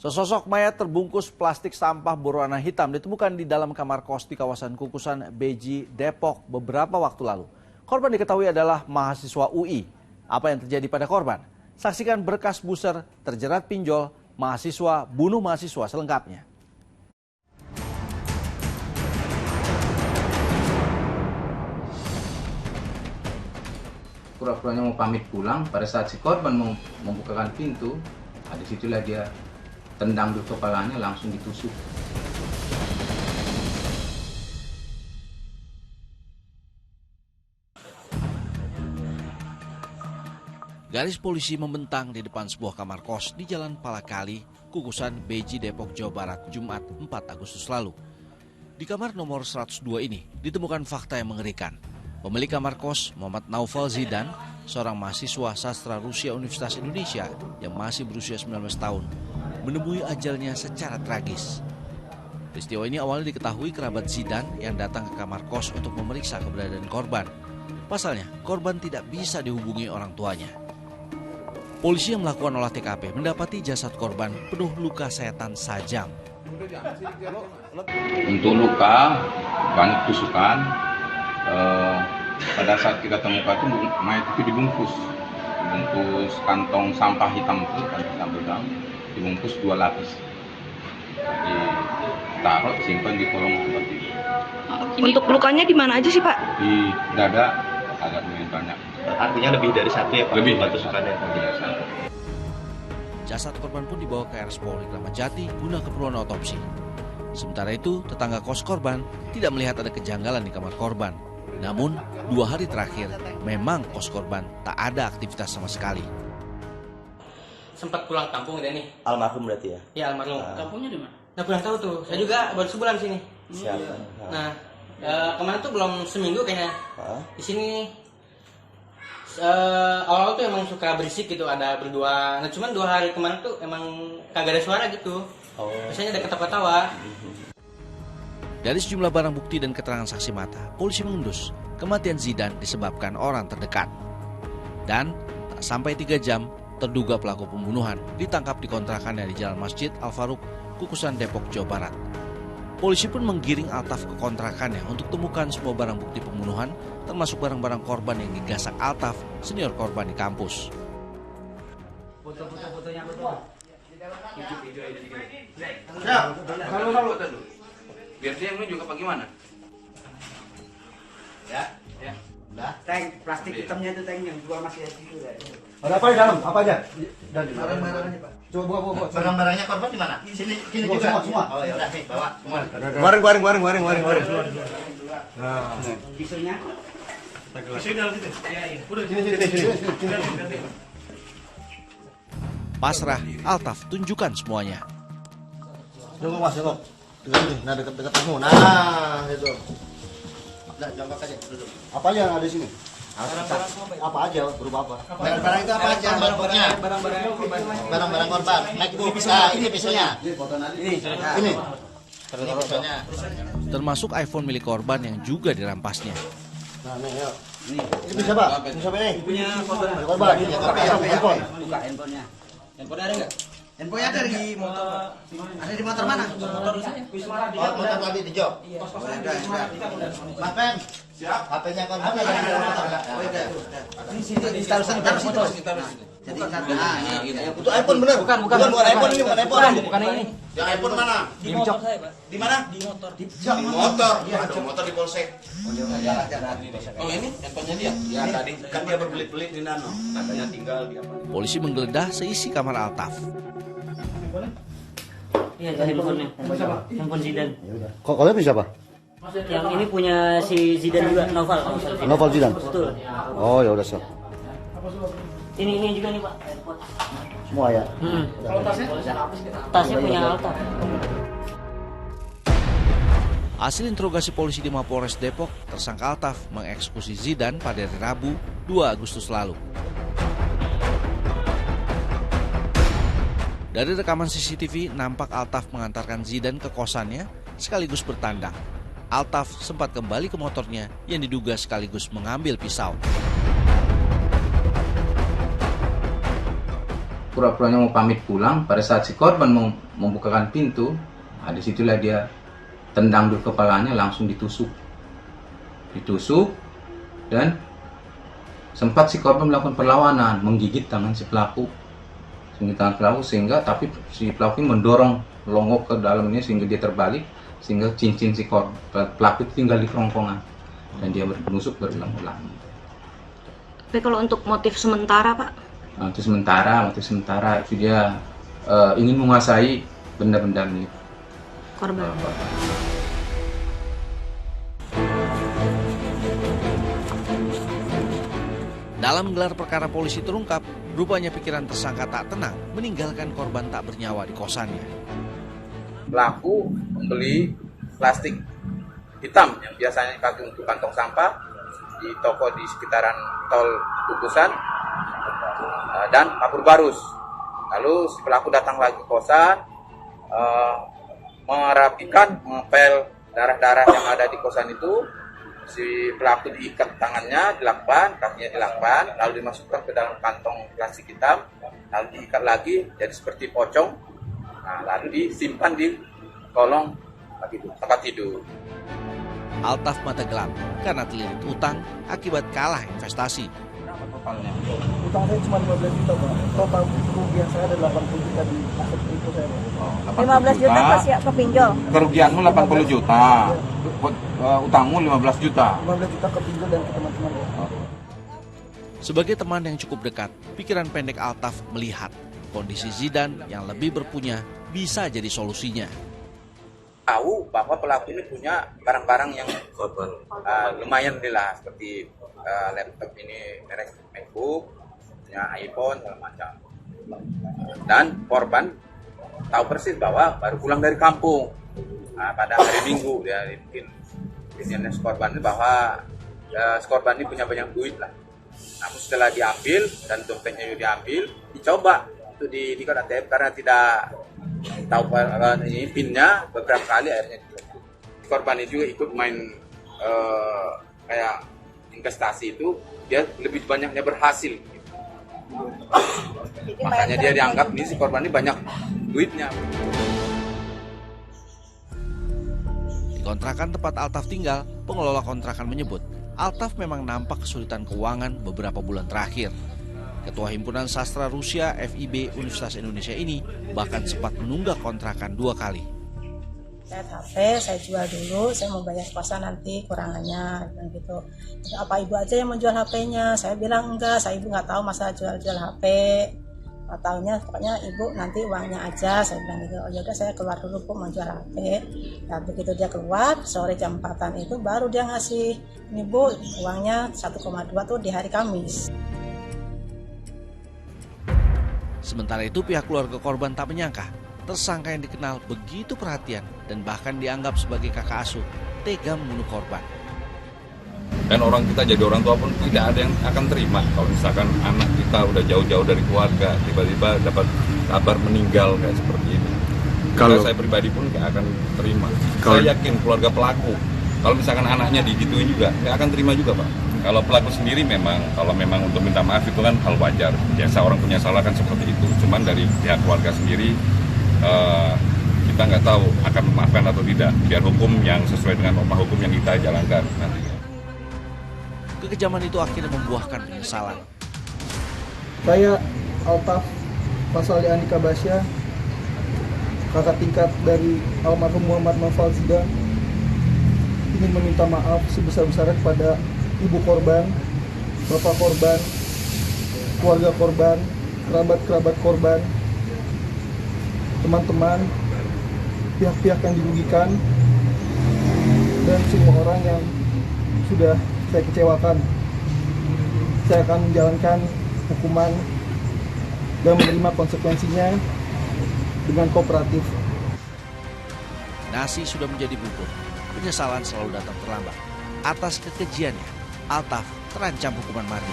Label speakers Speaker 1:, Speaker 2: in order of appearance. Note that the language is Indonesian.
Speaker 1: Sesosok mayat terbungkus plastik sampah berwarna hitam ditemukan di dalam kamar kos di kawasan Kukusan Beji, Depok beberapa waktu lalu. Korban diketahui adalah mahasiswa UI. Apa yang terjadi pada korban? Saksikan berkas buser, terjerat pinjol, mahasiswa bunuh mahasiswa selengkapnya.
Speaker 2: Pura-puranya mau pamit pulang, pada saat si korban mau membukakan pintu, disitulah dia tendang di kepalanya, langsung ditusuk.
Speaker 1: Garis polisi membentang di depan sebuah kamar kos di Jalan Palakali, Kukusan Beji, Depok, Jawa Barat, Jumat 4 Agustus lalu. Di kamar nomor 102 ini ditemukan fakta yang mengerikan. Pemilik kamar kos, Muhammad Naufal Zidan, seorang mahasiswa sastra Rusia Universitas Indonesia yang masih berusia 19 tahun, menemui ajalnya secara tragis. Peristiwa ini awalnya diketahui kerabat Zidan yang datang ke kamar kos untuk memeriksa keberadaan korban. Pasalnya, korban tidak bisa dihubungi orang tuanya. Polisi yang melakukan olah TKP mendapati jasad korban penuh luka sayatan sajam.
Speaker 2: Untuk luka, banyak tusukan. Pada saat kita temukan itu mayat itu dibungkus kantong sampah hitam itu, kantong sampah hitam, dibungkus 2 lapis, ditaruh simpan di kolong tempat tidur.
Speaker 3: Untuk lukanya di mana aja sih Pak?
Speaker 2: Di dada agak lumayan banyak.
Speaker 4: Artinya lebih dari satu ya Pak?
Speaker 2: Lebih
Speaker 4: dari tusukannya.
Speaker 1: Jasad korban pun dibawa ke RS Polri Kramat Jati guna keperluan otopsi. Sementara itu, tetangga kos korban tidak melihat ada kejanggalan di kamar korban. Namun, 2 hari terakhir, memang kos korban tak ada aktivitas sama sekali.
Speaker 5: Sempat pulang kampung dia nih.
Speaker 4: Almarhum berarti ya?
Speaker 5: Ya almarhum.
Speaker 6: Kampungnya di mana?
Speaker 5: Nah kurang tahu tuh. Saya juga baru sebulan sini.
Speaker 4: Siapa?
Speaker 5: Nah kemarin tuh belum seminggu kayaknya. Di sini awal-awal tuh emang suka berisik gitu, ada berdua. Nah cuman 2 hari kemarin tuh emang kagak ada suara gitu. Biasanya ada ketawa-tawa.
Speaker 1: Dari sejumlah barang bukti dan keterangan saksi mata, polisi mengendus kematian Zidan disebabkan orang terdekat. Dan tak sampai 3 jam, terduga pelaku pembunuhan ditangkap di kontrakannya di Jalan Masjid Al-Faruq, Kukusan, Depok, Jawa Barat. Polisi pun menggiring Altaf ke kontrakannya untuk temukan semua barang bukti pembunuhan, termasuk barang-barang korban yang digasak Altaf, senior korban di kampus.
Speaker 6: Foto-fotonya betul.
Speaker 2: Biar dia yang nunjuk apa gimana?
Speaker 6: Ya. Udah. Tank plastik hitamnya itu tank yang jual masih ada situ ya.
Speaker 7: Ada apa di dalam? Apa aja?
Speaker 6: Barang-barangnya Pak.
Speaker 7: Coba buka.
Speaker 4: Barang-barangnya korban di mana? Sini juga.
Speaker 7: Semua.
Speaker 4: Oh ya udah nih bawa semua.
Speaker 7: Waring.
Speaker 6: Nah, pisunya.
Speaker 4: Isi dalam situ. Iya. Udah sini.
Speaker 1: Pasrah, Altaf tunjukkan semuanya.
Speaker 7: Tunggu Mas, tunggu. Nah, dekat kamu. Nah, itu.
Speaker 4: Udah jongkok aja duduk.
Speaker 7: Apa aja yang ada di sini? Apa aja? Berupa apa?
Speaker 4: Barang-barang itu apa aja? Barang-barang korban. MacBook. Nah, ini pisaunya. Ini. Pisaunya.
Speaker 1: Termasuk iPhone milik korban yang juga dirampasnya.
Speaker 7: Nah, nih, yuk. Ini bisa, Pak? Bisa, Pak?
Speaker 6: Punya korban.
Speaker 7: Korban. Handphone.
Speaker 6: Buka handphonenya. Handphonenya ada nggak? Handphonenya ada di motor. Ada di motor mana? Motor saya.
Speaker 4: Motor tadi di jok. Mas Pen. Siap. HP-nya korban ada di motor enggak? Oh iya.
Speaker 6: Di sini taruh motor. Jadi
Speaker 7: Itu iPhone bener? Bukan iPhone ini, bukan iPhone.
Speaker 6: Bukan ini.
Speaker 4: Yang iPhone mana?
Speaker 6: Di motor saya, Pak.
Speaker 4: Di mana?
Speaker 6: Di motor.
Speaker 4: Di motor. Aduh, motor di polsek.
Speaker 2: Oh ini handphonenya dia? Ya tadi
Speaker 4: Kan dia berbelit-belit di nano. Katanya tinggal di apa?
Speaker 1: Polisi menggeledah seisi kamar Altaf.
Speaker 8: Iya, handphonenya. Handphone Zidan.
Speaker 7: Kok kalian bisa, Pak?
Speaker 8: Yang ini punya si Zidan juga, Noval.
Speaker 7: Novel Zidan.
Speaker 8: Betul.
Speaker 7: Oh, ya udah, siap.
Speaker 8: Ini juga nih Pak. Handphone.
Speaker 7: Semua ya.
Speaker 8: Kalau tasnya? Tasnya punya Alta.
Speaker 1: Hasil interogasi polisi di Mapolres Depok, tersangka Altaf mengeksekusi Zidan pada hari Rabu 2 Agustus lalu. Dari rekaman CCTV, nampak Altaf mengantarkan Zidan ke kosannya sekaligus bertandang. Altaf sempat kembali ke motornya yang diduga sekaligus mengambil pisau.
Speaker 2: pura-puranya mau pamit pulang. Pada saat si korban mau membukakan pintu, disitulah dia tendang dulu kepalanya, langsung ditusuk, dan sempat si korban melakukan perlawanan, menggigit tangan si pelaku, sehingga tapi si pelaku ini mendorong longok ke dalam ini sehingga dia terbalik, sehingga cincin si pelaku itu tinggal di kerongkongan dan dia menusuk berulang-ulang.
Speaker 3: Tapi kalau untuk motif sementara, Pak?
Speaker 2: Motif sementara itu dia ingin menguasai benda-benda milik
Speaker 3: Korban.
Speaker 1: Dalam gelar perkara polisi terungkap, rupanya pikiran tersangka tak tenang meninggalkan korban tak bernyawa di kosannya.
Speaker 2: Pelaku membeli plastik hitam yang biasanya dipakai untuk kantong sampah di toko di sekitaran tol Kukusan dan kapur barus. Lalu si pelaku datang lagi ke kosan, merapikan, mengepel darah-darah yang ada di kosan itu. Si pelaku diikat tangannya, dilakban, kakinya dilakban, lalu dimasukkan ke dalam kantong plastik hitam, lalu diikat lagi jadi seperti pocong, lalu disimpan di kolong tempat tidur.
Speaker 1: Altaf mata gelap karena terlilit utang akibat kalah investasi.
Speaker 2: Berapa totalnya?
Speaker 6: Utang saya cuma 15 juta, Pak. Total kerugian saya ada 80 juta di aset itu saya.
Speaker 9: 15 juta pas ya kepinjol.
Speaker 2: Kerugianmu 80 juta. Utangmu 15 juta.
Speaker 6: 15 juta kepinjol dan ke teman-teman.
Speaker 1: Sebagai teman yang cukup dekat, pikiran pendek Altaf melihat kondisi Zidan yang lebih berpunya bisa jadi solusinya.
Speaker 2: Tahu bahwa pelaku ini punya barang-barang yang lumayan lah, seperti laptop ini merek MacBook, punya iPhone segala macam. Dan korban tahu persis bahwa baru pulang dari kampung pada hari Minggu. Dia bikin korban ini bahwa korban ini punya banyak duit lah. Namun setelah diambil dan dompetnya juga diambil, dicoba untuk di ATM karena tidak tahu ini pinnya, beberapa kali akhirnya ditutup. Korban ini juga ikut main kayak investasi itu, dia lebih banyaknya berhasil. Makanya dia dianggap ini si korban ini banyak duitnya.
Speaker 1: Di kontrakan tempat Altaf tinggal, pengelola kontrakan menyebut Altaf memang nampak kesulitan keuangan beberapa bulan terakhir. Ketua Himpunan Sastra Rusia FIB Universitas Indonesia ini bahkan sempat menunggak kontrakan 2 kali.
Speaker 9: Saya HP, saya jual dulu, saya mau bayar kosan nanti kurangannya gitu. Apa ibu aja yang mau jual HP-nya? Saya bilang enggak, saya ibu nggak tahu masalah jual-jual HP. Tahunya pokoknya ibu nanti uangnya aja, saya bilang gitu. Oh yaudah saya keluar dulu Bu mau jual HP. Nah begitu dia keluar sore jam 4-an itu baru dia ngasih ini Bu uangnya 1,2 tuh di hari Kamis.
Speaker 1: Sementara itu pihak keluarga korban tak menyangka tersangka yang dikenal begitu perhatian dan bahkan dianggap sebagai kakak asuh tega membunuh korban.
Speaker 10: Dan orang kita jadi orang tua pun tidak ada yang akan terima kalau misalkan anak kita udah jauh-jauh dari keluarga tiba-tiba dapat kabar meninggal kayak seperti ini. Kalau saya pribadi pun nggak akan terima. Saya yakin keluarga pelaku kalau misalkan anaknya digituin juga nggak akan terima juga Pak. Kalau pelaku sendiri kalau memang untuk minta maaf itu kan hal wajar. Biasa orang punya salah kan seperti itu. Cuman dari pihak keluarga sendiri kita nggak tahu akan memaafkan atau tidak. Biar hukum yang sesuai dengan norma hukum yang kita jalankan nantinya.
Speaker 1: Kekejaman itu akhirnya membuahkan penyesalan.
Speaker 6: Saya Altaf Pasali Andika Basya, kakak tingkat dari almarhum Muhammad Noval Zidan, ingin meminta maaf sebesar-besarnya kepada ibu korban, bapak korban, keluarga korban, kerabat-kerabat korban, teman-teman, pihak-pihak yang dirugikan, dan semua orang yang sudah saya kecewakan. Saya akan menjalankan hukuman dan menerima konsekuensinya dengan kooperatif.
Speaker 1: Nasi sudah menjadi bubur, penyesalan selalu datang terlambat. Atas kekejiannya, Altaf terancam hukuman mati.